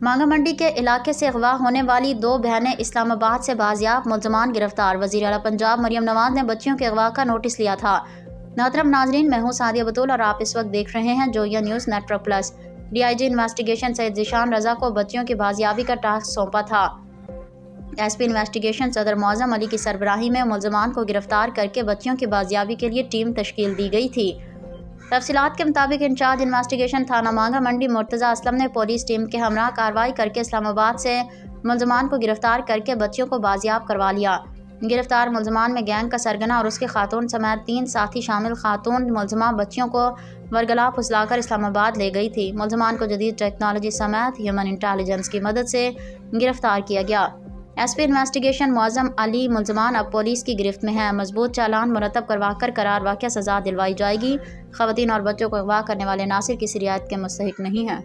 مانگا منڈی کے علاقے سے اغوا ہونے والی 2 بہنیں اسلام آباد سے بازیاب ملزمان گرفتار۔ وزیر اعلیٰ پنجاب مریم نواز نے بچیوں کے اغوا کا نوٹس لیا تھا۔ محترم ناظرین، میں ہوں سعدیہ بطول اور آپ اس وقت دیکھ رہے ہیں Joya news network plus. DIG investigation Syed Zeeshan Raza کو بچیوں کی بازیابی کا ٹاسک سونپا تھا۔ SP انویسٹیگیشن صدر معظم علی کی سربراہی میں ملزمان کو گرفتار کر کے بچیوں کی بازیابی کے لیے ٹیم تشکیل دی گئی تھی۔ تفصیلات کے مطابق انچارج انویسٹیگیشن تھانہ مانگا منڈی مرتضیٰ اسلم نے پولیس ٹیم کے ہمراہ کارروائی کر کے اسلام آباد سے ملزمان کو گرفتار کر کے بچیوں کو بازیاب کروا لیا۔ گرفتار ملزمان میں گینگ کا سرگنا اور اس کی خاتون سمیت 3 ساتھی شامل۔ خاتون ملزمہ بچیوں کو ورگلا پھسلا کر اسلام آباد لے گئی تھی۔ ملزمان کو جدید ٹیکنالوجی سمیت ہیومن انٹیلیجنس کی مدد سے گرفتار کیا گیا۔ SP انویسٹیگیشن معظم علی ملزمان اب پولیس کی گرفت میں ہیں۔ مضبوط چالان مرتب کروا کر قرار واقعہ سزا دلوائی جائے گی۔ خواتین اور بچوں کو اغوا کرنے والے عناصر کسی رعایت کے مستحق نہیں ہیں۔